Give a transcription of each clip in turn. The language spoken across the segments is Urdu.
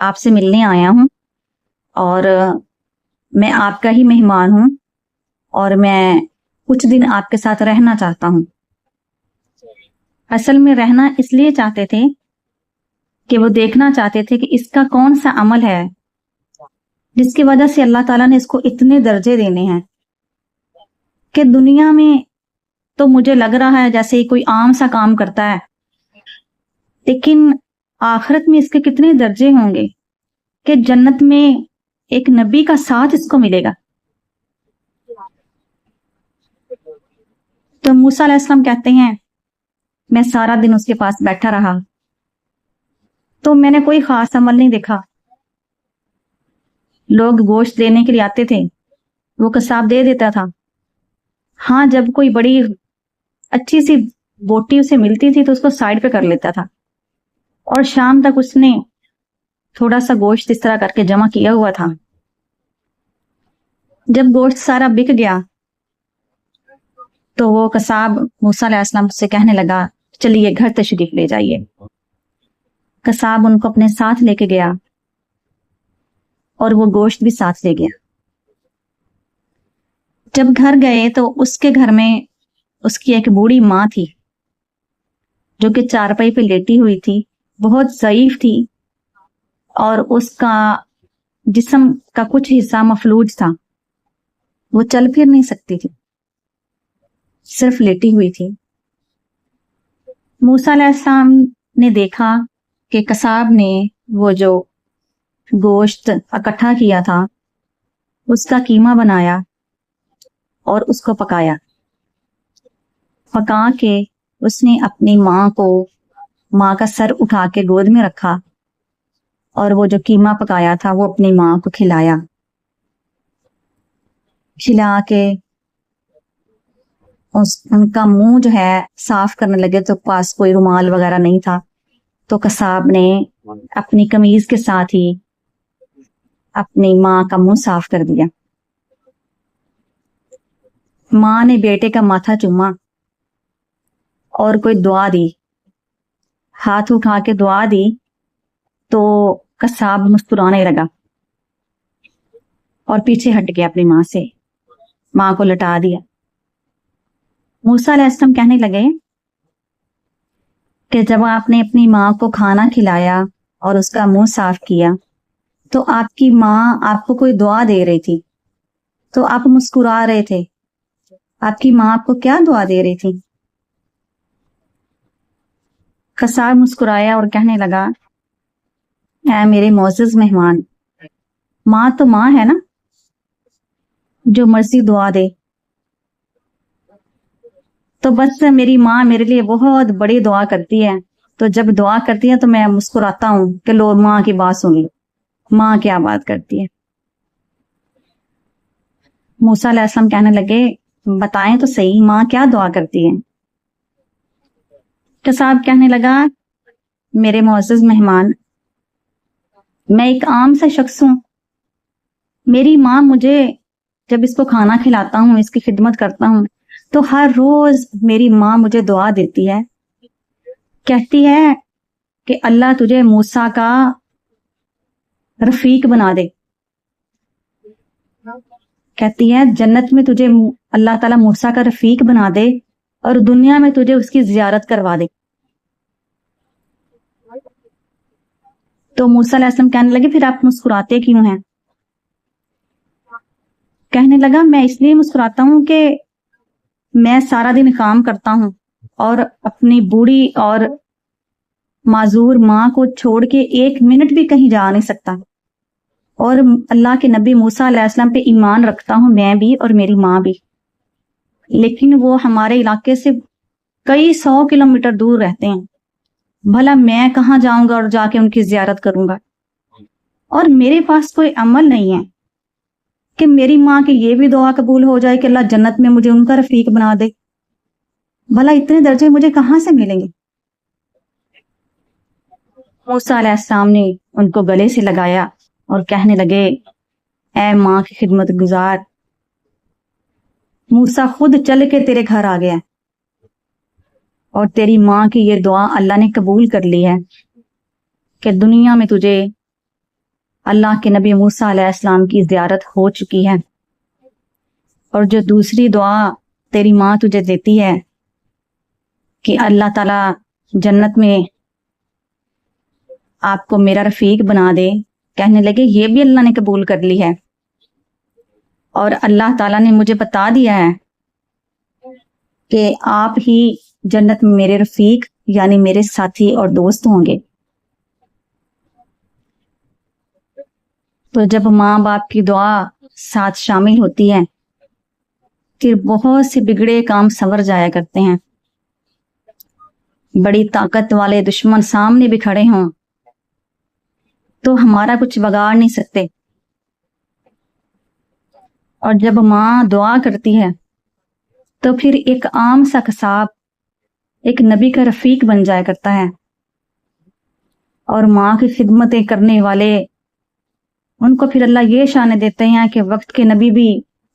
آپ سے ملنے آیا ہوں اور میں آپ کا ہی مہمان ہوں اور میں کچھ دن آپ کے ساتھ رہنا چاہتا ہوں۔ اصل میں رہنا اس لیے چاہتے تھے کہ وہ دیکھنا چاہتے تھے کہ اس کا کون سا عمل ہے جس کی وجہ سے اللہ تعالیٰ نے اس کو اتنے درجے دینے ہیں کہ دنیا میں تو مجھے لگ رہا ہے جیسے کوئی عام سا کام کرتا ہے، لیکن آخرت میں اس کے کتنے درجے ہوں گے کہ جنت میں ایک نبی کا ساتھ اس کو ملے گا۔ تو موسیٰ علیہ السلام کہتے ہیں میں سارا دن اس کے پاس بیٹھا رہا تو میں نے کوئی خاص عمل نہیں دیکھا۔ لوگ گوشت دینے کے لیے آتے تھے، وہ قصاب دے دیتا تھا۔ ہاں جب کوئی بڑی اچھی سی بوٹی اسے ملتی تھی تو اس کو سائڈ پہ کر لیتا تھا، اور شام تک اس نے تھوڑا سا گوشت اس طرح کر کے جمع کیا ہوا تھا۔ جب گوشت سارا بک گیا تو وہ قصاب موسیٰ علیہ السلام سے کہنے لگا چلیے گھر تشریف لے جائیے۔ قصاب ان کو اپنے ساتھ لے کے گیا اور وہ گوشت بھی ساتھ لے گیا۔ جب گھر گئے تو اس کے گھر میں اس کی ایک بوڑھی ماں تھی جو کہ چارپائی پہ لیٹی ہوئی تھی، بہت ضعیف تھی اور اس کا جسم کا کچھ حصہ مفلوج تھا، وہ چل پھر نہیں سکتی تھی، صرف لیٹی ہوئی تھی۔ موسیٰ علیہ السلام نے دیکھا کہ قصاب نے وہ جو گوشت اکٹھا کیا تھا اس کا قیمہ بنایا اور اس کو پکایا۔ پکا کے اس نے اپنی ماں کا سر اٹھا کے گود میں رکھا اور وہ جو قیمہ پکایا تھا وہ اپنی ماں کو کھلایا۔ کھلا کے ان کا منہ جو ہے صاف کرنے لگے تو پاس کوئی رومال وغیرہ نہیں تھا، تو قصاب نے اپنی قمیض کے ساتھ ہی اپنی ماں کا منہ صاف کر دیا۔ ماں نے بیٹے کا ماتھا چوما اور کوئی دعا دی، ہاتھ اٹھا کے دعا دی تو قصاب مسکرانے لگا اور پیچھے ہٹ گیا اپنی ماں سے، ماں کو لٹا دیا۔ موسیٰ علیہ السلام کہنے لگے کہ جب آپ نے اپنی ماں کو کھانا کھلایا اور اس کا منہ صاف کیا تو آپ کی ماں آپ کو کوئی دعا دے رہی تھی تو آپ مسکرا رہے تھے، آپ کی ماں آپ کو کیا دعا دے رہی تھی؟ قصاب مسکرایا اور کہنے لگا اے میرے معزز مہمان، ماں تو ماں ہے نا، جو مرضی دعا دے، تو بس میری ماں میرے لیے بہت بڑی دعا کرتی ہے، تو جب دعا کرتی ہے تو میں مسکراتا ہوں کہ لو ماں کی بات سن لو، ماں کیا بات کرتی ہے۔ موسیٰ علیہ السلام کہنے لگے بتائیں تو صحیح ماں کیا دعا کرتی ہے؟ قصاب کہنے لگا میرے معزز مہمان، میں ایک عام سا شخص ہوں، میری ماں مجھے جب اس کو کھانا کھلاتا ہوں، اس کی خدمت کرتا ہوں تو ہر روز میری ماں مجھے دعا دیتی ہے، کہتی ہے کہ اللہ تجھے موسیٰ کا رفیق بنا دے، کہتی ہے جنت میں تجھے اللہ تعالیٰ موسیٰ کا رفیق بنا دے اور دنیا میں تجھے اس کی زیارت کروا دے۔ تو موسیٰ علیہ السلام کہنے لگے پھر آپ مسکراتے کیوں ہیں؟ کہنے لگا میں اس لیے مسکراتا ہوں کہ میں سارا دن کام کرتا ہوں اور اپنی بوڑھی اور معذور ماں کو چھوڑ کے ایک منٹ بھی کہیں جا نہیں سکتا، اور اللہ کے نبی موسیٰ علیہ السلام پہ ایمان رکھتا ہوں میں بھی اور میری ماں بھی، لیکن وہ ہمارے علاقے سے کئی 100 کلومیٹر دور رہتے ہیں، بھلا میں کہاں جاؤں گا اور جا کے ان کی زیارت کروں گا؟ اور میرے پاس کوئی عمل نہیں ہے کہ میری ماں کی یہ بھی دعا قبول ہو جائے کہ اللہ جنت میں مجھے ان کا رفیق بنا دے، بھلا اتنے درجے مجھے کہاں سے ملیں گے؟ موسیٰ علیہ السلام نے ان کو گلے سے لگایا اور کہنے لگے اے ماں کی خدمت گزار، موسیٰ خود چل کے تیرے گھر آ گیا اور تیری ماں کی یہ دعا اللہ نے قبول کر لی ہے کہ دنیا میں تجھے اللہ کے نبی موسیٰ علیہ السلام کی زیارت ہو چکی ہے، اور جو دوسری دعا تیری ماں تجھے دیتی ہے کہ اللہ تعالیٰ جنت میں آپ کو میرا رفیق بنا دے، کہنے لگے یہ بھی اللہ نے قبول کر لی ہے، اور اللہ تعالیٰ نے مجھے بتا دیا ہے کہ آپ ہی جنت میں میرے رفیق یعنی میرے ساتھی اور دوست ہوں گے۔ تو جب ماں باپ کی دعا ساتھ شامل ہوتی ہے پھر بہت سے بگڑے کام سنور جایا کرتے ہیں۔ بڑی طاقت والے دشمن سامنے بھی کھڑے ہوں تو ہمارا کچھ بگاڑ نہیں سکتے، اور جب ماں دعا کرتی ہے تو پھر ایک عام سا قصاب ایک نبی کا رفیق بن جایا کرتا ہے، اور ماں کی خدمتیں کرنے والے ان کو پھر اللہ یہ شان دیتے ہیں کہ وقت کے نبی بھی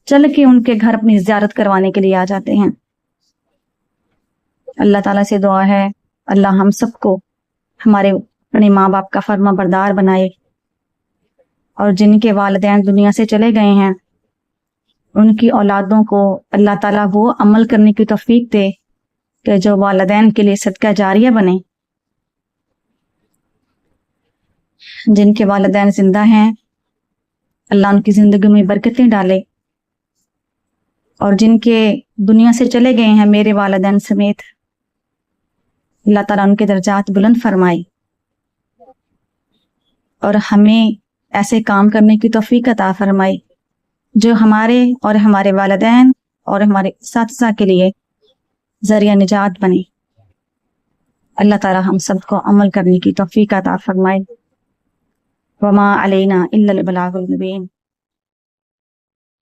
چل کے ان کے گھر اپنی زیارت کروانے کے لیے آ جاتے ہیں۔ اللہ تعالیٰ سے دعا ہے اللہ ہم سب کو ہمارے اپنے ماں باپ کا فرما بردار بنائے، اور جن کے والدین دنیا سے چلے گئے ہیں ان کی اولادوں کو اللہ تعالیٰ وہ عمل کرنے کی توفیق دے کہ جو والدین کے لیے صدقہ جاریہ بنے۔ جن کے والدین زندہ ہیں اللہ ان کی زندگی میں برکتیں ڈالے، اور جن کے دنیا سے چلے گئے ہیں میرے والدین سمیت اللہ تعالیٰ ان کے درجات بلند فرمائے، اور ہمیں ایسے کام کرنے کی توفیق عطا فرمائے جو ہمارے اور ہمارے والدین اور ہمارے اساتذہ کے لیے ذریعہ نجات بنے۔ اللہ تعالیٰ ہم سب کو عمل کرنے کی توفیق عطا فرمائے۔ وما علینا الا البلاغ المبین۔